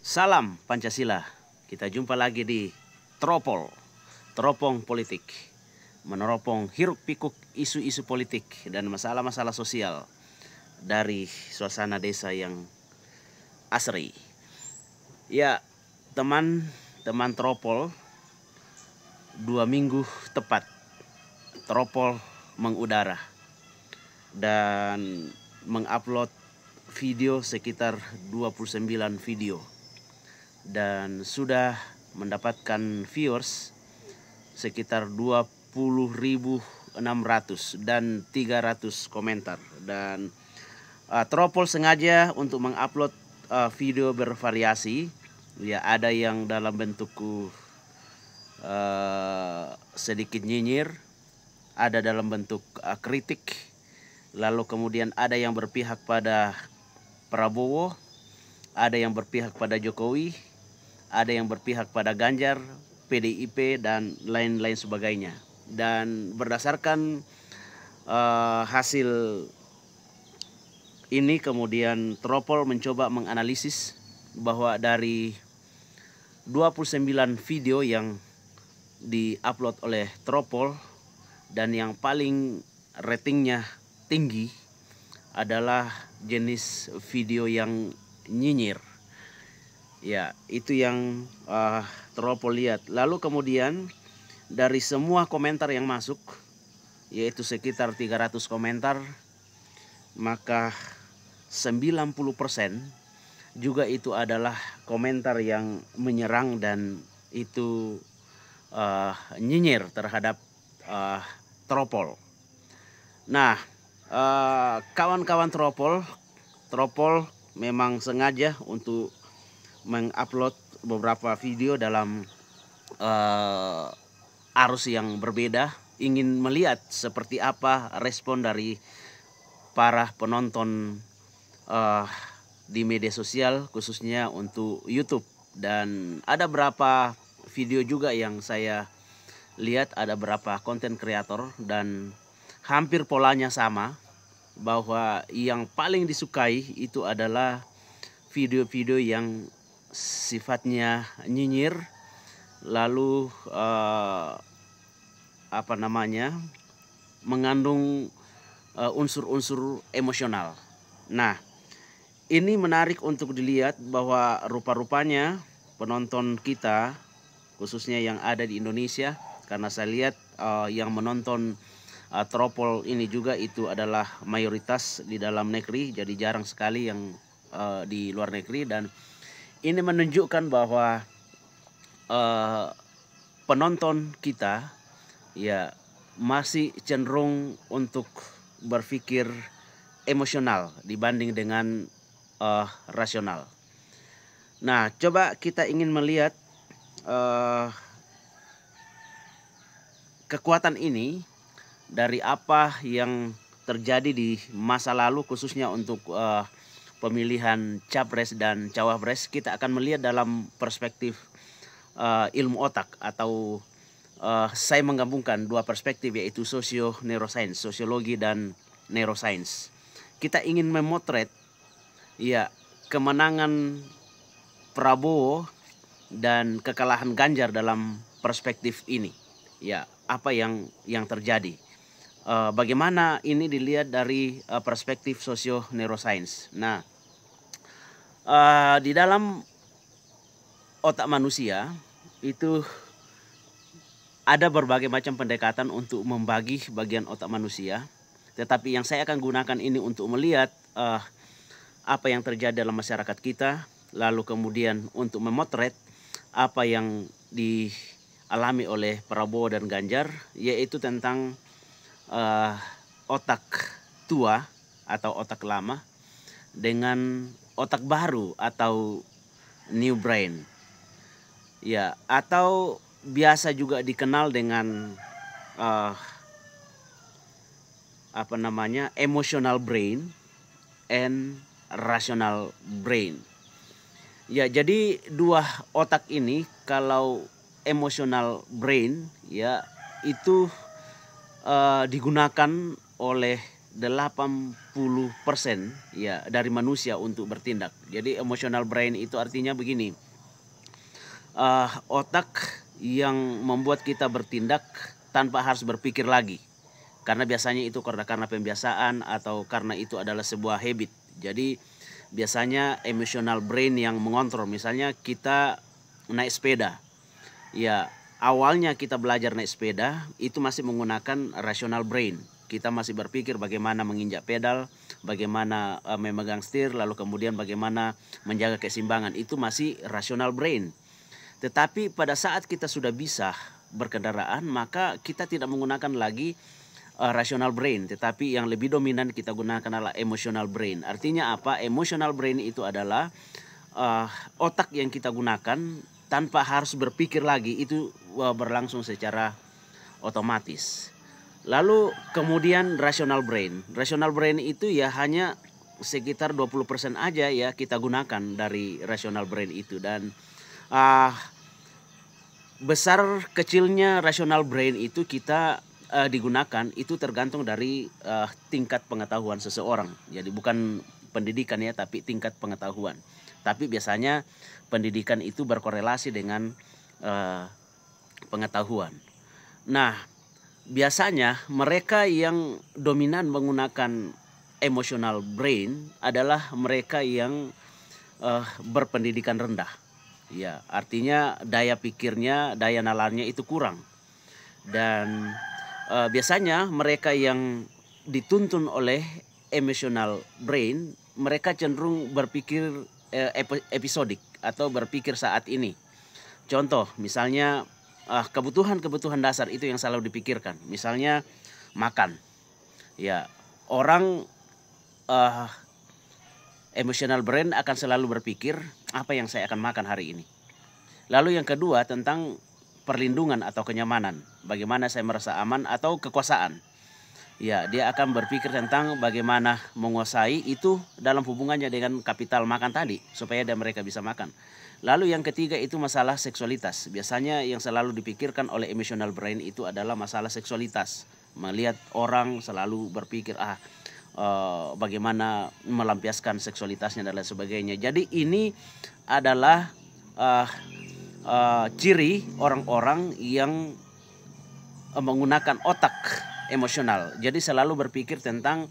Salam Pancasila. Kita jumpa lagi di Tropol, Teropong Politik, meneropong hiruk pikuk isu-isu politik dan masalah-masalah sosial dari suasana desa yang asri. Ya, teman-teman Tropol, 2 minggu tepat Tropol mengudara dan mengupload video sekitar 29 video dan sudah mendapatkan viewers sekitar 20.600 dan 300 komentar. Dan Tropol sengaja untuk mengupload video bervariasi. Ya, ada yang dalam bentuk sedikit nyinyir, ada dalam bentuk kritik, lalu kemudian ada yang berpihak pada Prabowo, ada yang berpihak pada Jokowi, ada yang berpihak pada Ganjar, PDIP, dan lain-lain sebagainya. Dan berdasarkan hasil ini kemudian Tropol mencoba menganalisis bahwa dari 29 video yang diupload oleh Tropol dan yang paling ratingnya tinggi adalah jenis video yang nyinyir. Ya, itu yang Tropol lihat. Lalu kemudian dari semua komentar yang masuk, yaitu sekitar 300 komentar, maka 90% juga itu adalah komentar yang menyerang dan itu nyinyir terhadap Tropol. Nah, kawan-kawan Tropol memang sengaja untuk mengupload beberapa video dalam arus yang berbeda, ingin melihat seperti apa respon dari para penonton di media sosial, khususnya untuk YouTube. Dan ada beberapa video juga yang saya lihat, ada beberapa konten kreator dan hampir polanya sama, bahwa yang paling disukai itu adalah video-video yang sifatnya nyinyir, lalu mengandung unsur-unsur emosional. Nah, ini menarik untuk dilihat bahwa rupa-rupanya penonton kita, khususnya yang ada di Indonesia, karena saya lihat yang menonton Tropol ini juga itu adalah mayoritas di dalam negeri, jadi jarang sekali yang di luar negeri. Dan ini menunjukkan bahwa penonton kita ya masih cenderung untuk berpikir emosional dibanding dengan rasional. Nah, coba kita ingin melihat kekuatan ini dari apa yang terjadi di masa lalu, khususnya untuk pemilihan capres dan cawapres. Kita akan melihat dalam perspektif ilmu otak, atau saya menggabungkan dua perspektif, yaitu sosio-neuroscience, sosiologi dan neuroscience. Kita ingin memotret ya kemenangan Prabowo dan kekalahan Ganjar dalam perspektif ini. Ya, apa yang terjadi? Bagaimana ini dilihat dari perspektif sosio-neuroscience. Nah, di dalam otak manusia itu ada berbagai macam pendekatan untuk membagi bagian otak manusia. Tetapi yang saya akan gunakan ini untuk melihat apa yang terjadi dalam masyarakat kita, lalu kemudian untuk memotret apa yang dialami oleh Prabowo dan Ganjar, yaitu tentang otak tua atau otak lama dengan otak baru atau new brain. Ya, atau biasa juga dikenal dengan emotional brain and rational brain. Ya, jadi dua otak ini, kalau emotional brain ya itu digunakan oleh 80% ya dari manusia untuk bertindak. Jadi emotional brain itu artinya begini, otak yang membuat kita bertindak tanpa harus berpikir lagi. Karena biasanya itu karena pembiasaan atau karena itu adalah sebuah habit. Jadi biasanya emotional brain yang mengontrol. Misalnya kita naik sepeda. Ya, awalnya kita belajar naik sepeda itu masih menggunakan rational brain. Kita masih berpikir bagaimana menginjak pedal, bagaimana memegang setir, lalu kemudian bagaimana menjaga keseimbangan. Itu masih rational brain. Tetapi pada saat kita sudah bisa berkendaraan, maka kita tidak menggunakan lagi rational brain, tetapi yang lebih dominan kita gunakan adalah emotional brain. Artinya apa? Emotional brain itu adalah otak yang kita gunakan tanpa harus berpikir lagi, itu berlangsung secara otomatis. Lalu kemudian rational brain. Rational brain itu ya hanya sekitar 20% aja ya kita gunakan dari rational brain itu. Dan besar kecilnya rational brain itu kita digunakan itu tergantung dari tingkat pengetahuan seseorang. Jadi bukan pendidikan ya, tapi tingkat pengetahuan. Tapi biasanya pendidikan itu berkorelasi dengan pengetahuan. Nah, biasanya mereka yang dominan menggunakan emotional brain adalah mereka yang berpendidikan rendah. Ya, artinya daya pikirnya, daya nalarnya itu kurang. Dan biasanya mereka yang dituntun oleh emotional brain, mereka cenderung berpikir episodik atau berpikir saat ini. Contoh, misalnya kebutuhan-kebutuhan dasar itu yang selalu dipikirkan. Misalnya makan. Ya, orang emotional brain akan selalu berpikir apa yang saya akan makan hari ini. Lalu yang kedua tentang perlindungan atau kenyamanan. Bagaimana saya merasa aman atau kekuasaan. Ya, dia akan berpikir tentang bagaimana menguasai itu dalam hubungannya dengan kapital makan tadi supaya mereka bisa makan. Lalu yang ketiga itu masalah seksualitas. Biasanya yang selalu dipikirkan oleh emotional brain itu adalah masalah seksualitas. Melihat orang selalu berpikir bagaimana melampiaskan seksualitasnya dan lain sebagainya. Jadi ini adalah ciri orang-orang yang menggunakan otak emosional. Jadi selalu berpikir tentang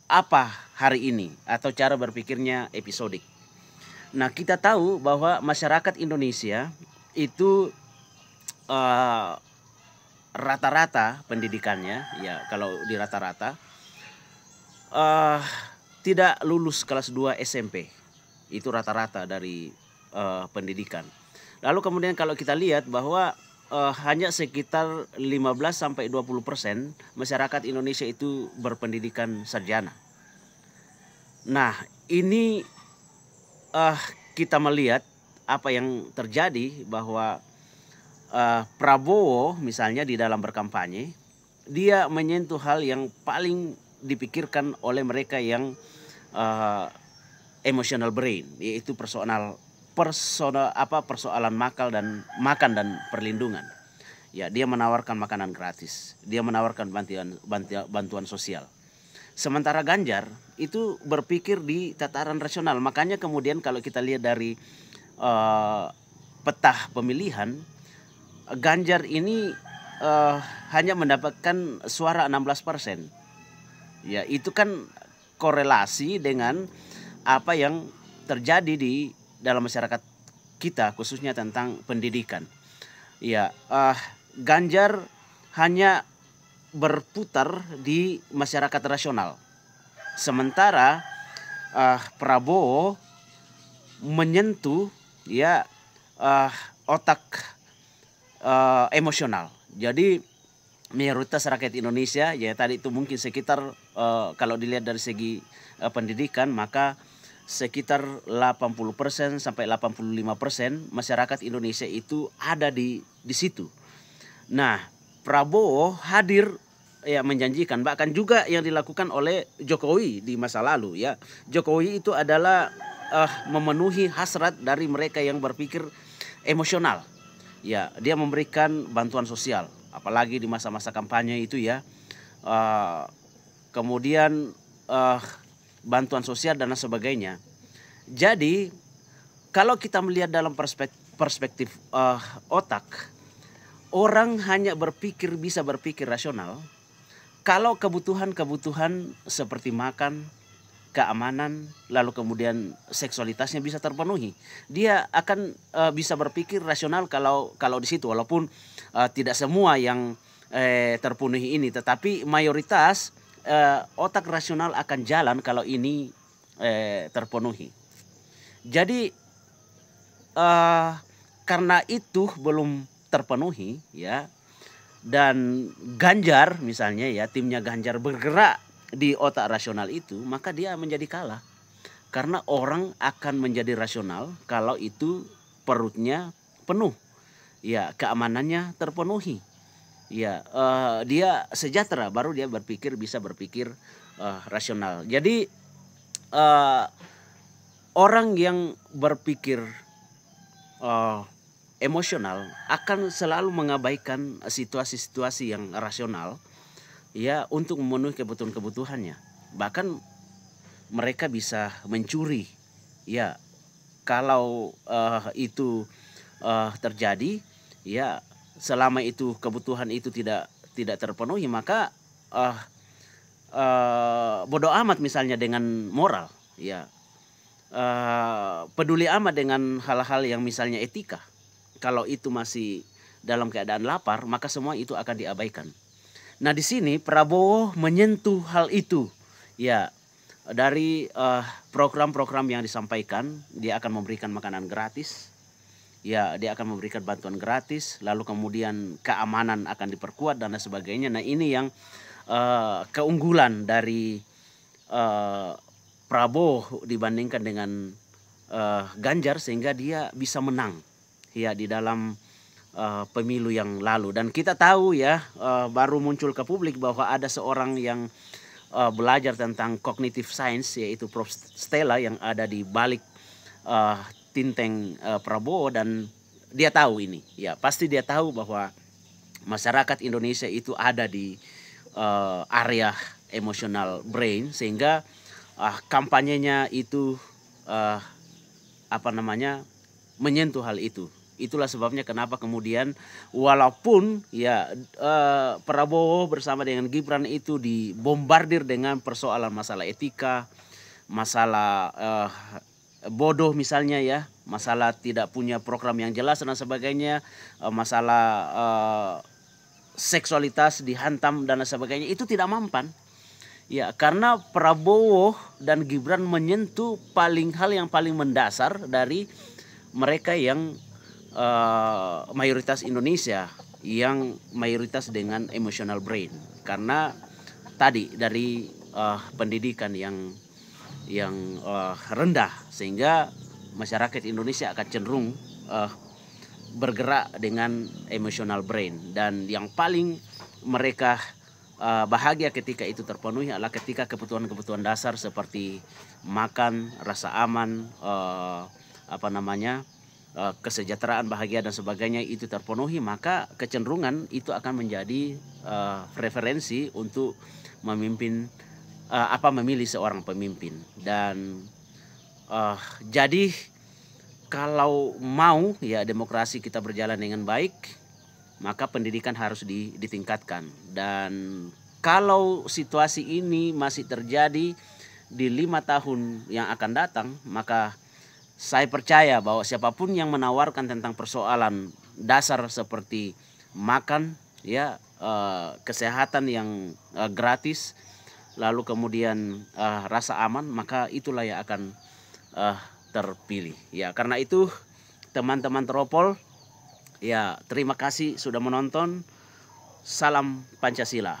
apa hari ini atau cara berpikirnya episodik. Nah, kita tahu bahwa masyarakat Indonesia itu rata-rata pendidikannya, ya kalau di rata-rata tidak lulus kelas 2 SMP. Itu rata-rata dari pendidikan. Lalu kemudian kalau kita lihat bahwa hanya sekitar 15-20% masyarakat Indonesia itu berpendidikan sarjana. Nah, ini kita melihat apa yang terjadi bahwa Prabowo misalnya di dalam berkampanye, dia menyentuh hal yang paling dipikirkan oleh mereka yang emotional brain, yaitu persoalan makan dan perlindungan. Ya, dia menawarkan makanan gratis, dia menawarkan bantuan sosial. Sementara Ganjar itu berpikir di tataran rasional. Makanya kemudian kalau kita lihat dari peta pemilihan, Ganjar ini hanya mendapatkan suara 16%. Ya, itu kan korelasi dengan apa yang terjadi di dalam masyarakat kita, khususnya tentang pendidikan. Ya, Ganjar hanya berputar di masyarakat rasional, sementara Prabowo menyentuh ya otak emosional. Jadi mayoritas rakyat Indonesia ya tadi itu mungkin sekitar kalau dilihat dari segi pendidikan maka sekitar 80% sampai 85% masyarakat Indonesia itu ada di situ. Nah, Prabowo hadir ya menjanjikan, bahkan juga yang dilakukan oleh Jokowi di masa lalu ya. Jokowi itu adalah memenuhi hasrat dari mereka yang berpikir emosional. Ya, dia memberikan bantuan sosial, apalagi di masa-masa kampanye itu ya. kemudian bantuan sosial dan sebagainya. Jadi kalau kita melihat dalam perspektif otak, orang hanya bisa berpikir rasional kalau kebutuhan-kebutuhan seperti makan, keamanan, lalu kemudian seksualitasnya bisa terpenuhi. Dia akan bisa berpikir rasional kalau di situ, walaupun tidak semua yang terpenuhi ini, tetapi mayoritas otak rasional akan jalan kalau ini terpenuhi. Jadi karena itu belum terpenuhi ya, dan Ganjar misalnya ya, timnya Ganjar bergerak di otak rasional itu, maka dia menjadi kalah. Karena orang akan menjadi rasional kalau itu perutnya penuh, ya, keamanannya terpenuhi, ya, dia sejahtera, baru dia bisa berpikir rasional. Jadi orang yang berpikir emosional akan selalu mengabaikan situasi-situasi yang rasional, ya, untuk memenuhi kebutuhan-kebutuhannya. Bahkan mereka bisa mencuri, ya, kalau itu terjadi, ya, selama itu kebutuhan itu tidak terpenuhi, maka bodoh amat misalnya dengan moral, ya, peduli amat dengan hal-hal yang misalnya etika. Kalau itu masih dalam keadaan lapar, maka semua itu akan diabaikan. Nah, di sini Prabowo menyentuh hal itu, ya, dari program-program yang disampaikan. Dia akan memberikan makanan gratis, ya, dia akan memberikan bantuan gratis, lalu kemudian keamanan akan diperkuat dan sebagainya. Nah, ini yang keunggulan dari Prabowo dibandingkan dengan Ganjar, sehingga dia bisa menang, ya, di dalam pemilu yang lalu. Dan kita tahu ya, baru muncul ke publik bahwa ada seorang yang belajar tentang cognitive science, yaitu Prof. Stella, yang ada di balik think tank Prabowo, dan dia tahu ini, ya, pasti dia tahu bahwa masyarakat Indonesia itu ada di area emotional brain, sehingga kampanyenya itu menyentuh hal itu. Itulah sebabnya kenapa kemudian walaupun ya Prabowo bersama dengan Gibran itu dibombardir dengan persoalan masalah etika, masalah bodoh misalnya ya, masalah tidak punya program yang jelas dan sebagainya, masalah seksualitas dihantam dan sebagainya, itu tidak mempan. Ya, karena Prabowo dan Gibran menyentuh hal yang paling mendasar dari mereka yang mayoritas Indonesia, yang mayoritas dengan emotional brain. Karena tadi dari pendidikan yang rendah, sehingga masyarakat Indonesia akan cenderung bergerak dengan emotional brain. Dan yang paling mereka bahagia ketika itu terpenuhi adalah ketika kebutuhan-kebutuhan dasar seperti makan, rasa aman, kesejahteraan, bahagia dan sebagainya itu terpenuhi, maka kecenderungan itu akan menjadi preferensi untuk memilih seorang pemimpin. Dan jadi kalau mau ya demokrasi kita berjalan dengan baik, maka pendidikan harus ditingkatkan. Dan kalau situasi ini masih terjadi di 5 tahun yang akan datang, maka saya percaya bahwa siapapun yang menawarkan tentang persoalan dasar seperti makan, ya, kesehatan yang gratis, lalu kemudian rasa aman, maka itulah yang akan terpilih. Ya, karena itu teman-teman Teropol, ya, terima kasih sudah menonton. Salam Pancasila.